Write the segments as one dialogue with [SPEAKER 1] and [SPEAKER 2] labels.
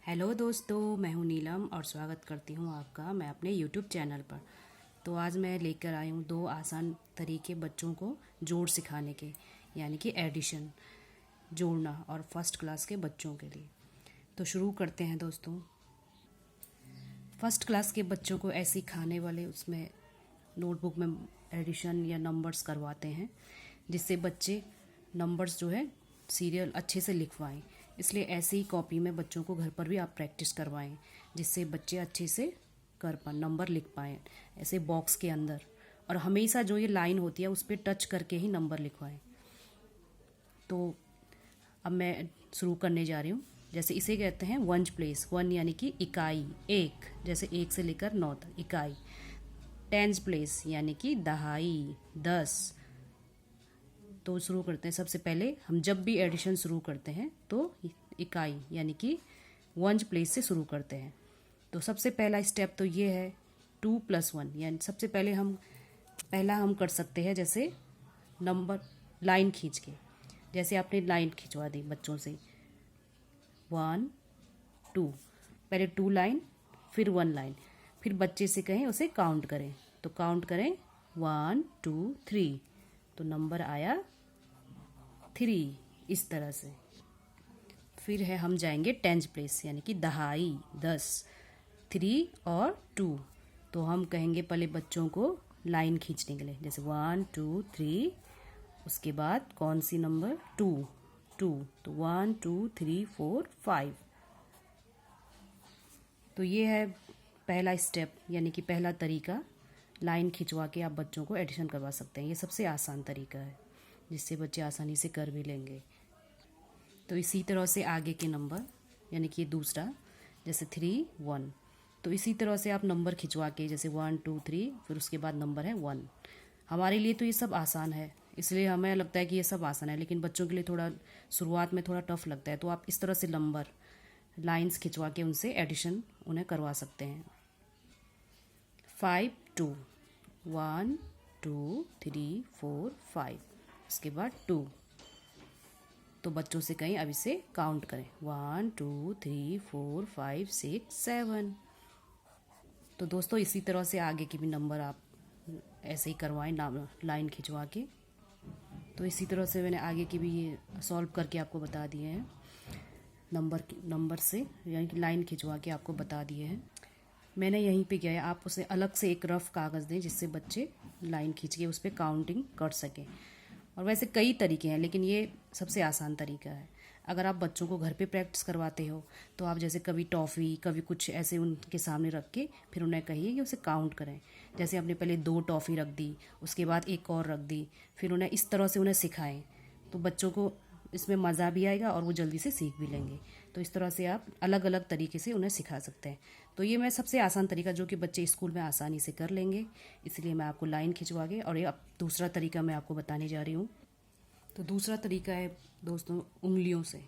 [SPEAKER 1] Hello दोस्तों, मैं हूं नीलम और स्वागत करती हूं आपका मैं अपने यूट्यूब चैनल पर। तो आज मैं लेकर आई हूं दो आसान तरीके बच्चों को जोड़ सिखाने के, यानी कि एडिशन, जोड़ना, और फर्स्ट क्लास के बच्चों के लिए। तो शुरू करते हैं दोस्तों। फर्स्ट क्लास के बच्चों को ऐसे खाने वाले उसमें नोटबुक में एडिशन या नंबर्स करवाते हैं, जिससे बच्चे नंबर्स जो है सीरियल अच्छे से लिखवाएं। इसलिए ऐसी ही कॉपी में बच्चों को घर पर भी आप प्रैक्टिस करवाएं, जिससे बच्चे अच्छे से कर पाएँ, नंबर लिख पाएँ ऐसे बॉक्स के अंदर। और हमेशा जो ये लाइन होती है उस पर टच करके ही नंबर लिखवाएं। तो अब मैं शुरू करने जा रही हूँ। जैसे इसे कहते हैं वंज प्लेस, वन यानी कि इकाई, एक, जैसे एक से लेकर 9 तक इकाई। टेंज प्लेस यानी कि दहाई, 10। तो शुरू करते हैं। सबसे पहले हम जब भी एडिशन शुरू करते हैं तो इकाई यानी कि वंज प्लेस से शुरू करते हैं। तो सबसे पहला स्टेप तो ये है 2+1, यानी सबसे पहले हम कर सकते हैं जैसे नंबर लाइन खींच के। जैसे आपने लाइन खिंचवा दी बच्चों से 1 2, पहले 2 लाइन फिर 1 लाइन, फिर बच्चे से कहें उसे काउंट करें। तो काउंट करें 1 2 3, तो नंबर आया 3, इस तरह से। फिर है हम जाएंगे टेंज प्लेस यानी कि दहाई, 10, 3 और 2। तो हम कहेंगे पहले बच्चों को लाइन खींचने के लिए, जैसे 1 2 3, उसके बाद कौन सी नंबर 2 2, तो 1 2 3 4 5। तो ये है पहला स्टेप, यानी कि पहला तरीका। लाइन खिंचवा के आप बच्चों को एडिशन करवा सकते हैं। ये सबसे आसान तरीका है, जिससे बच्चे आसानी से कर भी लेंगे। तो इसी तरह से आगे के नंबर, यानी कि ये दूसरा, जैसे 3 1, तो इसी तरह से आप नंबर खिंचवा के, जैसे 1 2 3, फिर उसके बाद नंबर है 1। हमारे लिए तो ये सब आसान है, इसलिए हमें लगता है कि ये सब आसान है, लेकिन बच्चों के लिए थोड़ा शुरुआत में थोड़ा टफ लगता है। तो आप इस तरह से नंबर लाइंस खिंचवा के उनसे एडिशन उन्हें करवा सकते हैं। 5 2, 1 2 3 4 5, उसके बाद 2। तो बच्चों से कहीं अब इसे काउंट करें 1 2 3 4 5 6 7। तो दोस्तों इसी तरह से आगे के भी नंबर आप ऐसे ही करवाएं लाइन खिंचवा के। तो इसी तरह से मैंने आगे की भी ये सॉल्व करके आपको बता दिए हैं, नंबर से, यानी कि लाइन खिंचवा के आपको बता दिए हैं। मैंने यहीं पे किया है, आप उसे अलग से एक रफ कागज़ दें, जिससे बच्चे लाइन खींच के उस पर काउंटिंग कर सकें। और वैसे कई तरीके हैं, लेकिन ये सबसे आसान तरीका है। अगर आप बच्चों को घर पे प्रैक्टिस करवाते हो, तो आप जैसे कभी टॉफ़ी, कभी कुछ ऐसे उनके सामने रख के फिर उन्हें कहिए कि उसे काउंट करें। जैसे आपने पहले 2 टॉफ़ी रख दी, उसके बाद एक और रख दी, फिर उन्हें इस तरह से उन्हें सिखाएं। तो बच्चों को इसमें मज़ा भी आएगा और वो जल्दी से सीख भी लेंगे। तो इस तरह से आप अलग अलग तरीके से उन्हें सिखा सकते हैं। तो ये मैं सबसे आसान तरीका, जो कि बच्चे स्कूल में आसानी से कर लेंगे, इसलिए मैं आपको लाइन खिंचवा के, और ये अब दूसरा तरीका मैं आपको बताने जा रही हूँ। तो दूसरा तरीका है दोस्तों उंगलियों से,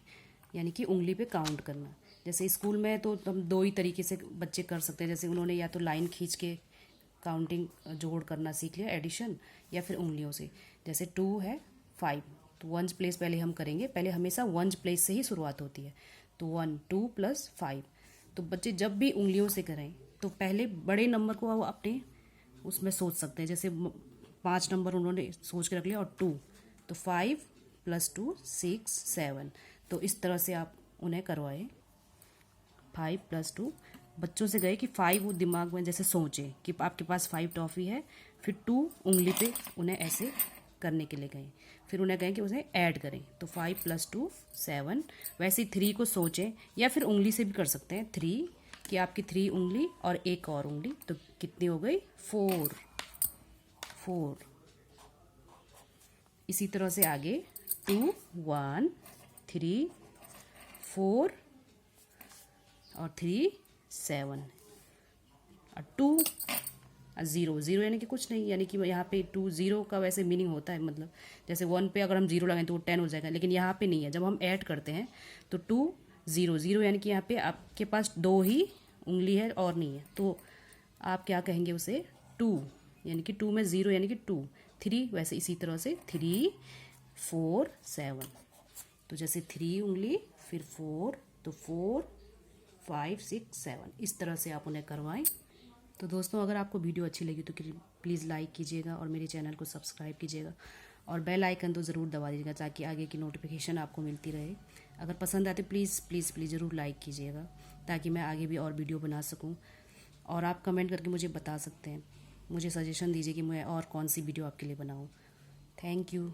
[SPEAKER 1] यानी कि उंगली पे काउंट करना। जैसे स्कूल में तो हम 2 ही तरीके से बच्चे कर सकते हैं। जैसे उन्होंने या तो लाइन खींच के काउंटिंग जोड़ करना सीख लिया, एडिशन, या फिर उंगलियों से। जैसे 2 है 5, तो वंज प्लेस पहले हम करेंगे। पहले हमेशा वंज प्लेस से ही शुरुआत होती है। तो 1 2 + 5। तो बच्चे जब भी उंगलियों से करें तो पहले बड़े नंबर को वो अपने उसमें सोच सकते हैं। जैसे 5 नंबर उन्होंने सोच के रख लिया और 2, तो 5 + 2 6 7। तो इस तरह से आप उन्हें करवाएं। 5 + 2, बच्चों से गए कि 5 वो दिमाग में जैसे सोचें कि आपके पास 5 टॉफ़ी है, फिर 2 उंगली पे उन्हें ऐसे करने के लिए गए, फिर उन्हें कहें कि उसे ऐड करें। तो 5 + 2 7। वैसे 3 को सोचें, या फिर उंगली से भी कर सकते हैं 3, कि आपकी 3 उंगली और एक और उंगली, तो कितनी हो गई 4 4। इसी तरह से आगे 2 1 3 4 और 3 7 और 2 0 0, यानी कि कुछ नहीं, यानी कि यहाँ पे 2 0 का वैसे मीनिंग होता है, मतलब जैसे 1 पे अगर हम 0 लगाएं तो वो 10 हो जाएगा, लेकिन यहाँ पे नहीं है। जब हम ऐड करते हैं तो 2 0 0, यानी कि यहाँ पे आपके पास 2 ही उंगली है और नहीं है। तो आप क्या कहेंगे उसे 2, यानी कि 2 में 0 यानी कि 2। 3 वैसे इसी तरह से 3 4 7। तो जैसे 3 उंगली फिर 4, तो 4 5 6 7 इस तरह से आप उन्हें करवाएं। तो दोस्तों अगर आपको वीडियो अच्छी लगी तो प्लीज़ लाइक कीजिएगा और मेरे चैनल को सब्सक्राइब कीजिएगा और बेल आइकन तो ज़रूर दबा दीजिएगा ताकि आगे की नोटिफिकेशन आपको मिलती रहे। अगर पसंद आते प्लीज़ प्लीज़ प्लीज़ ज़रूर लाइक कीजिएगा ताकि मैं आगे भी और वीडियो बना सकूं। और आप कमेंट करके मुझे बता सकते हैं, मुझे सजेशन दीजिए कि मैं और कौन सी वीडियो आपके लिए बनाऊं। Thank you.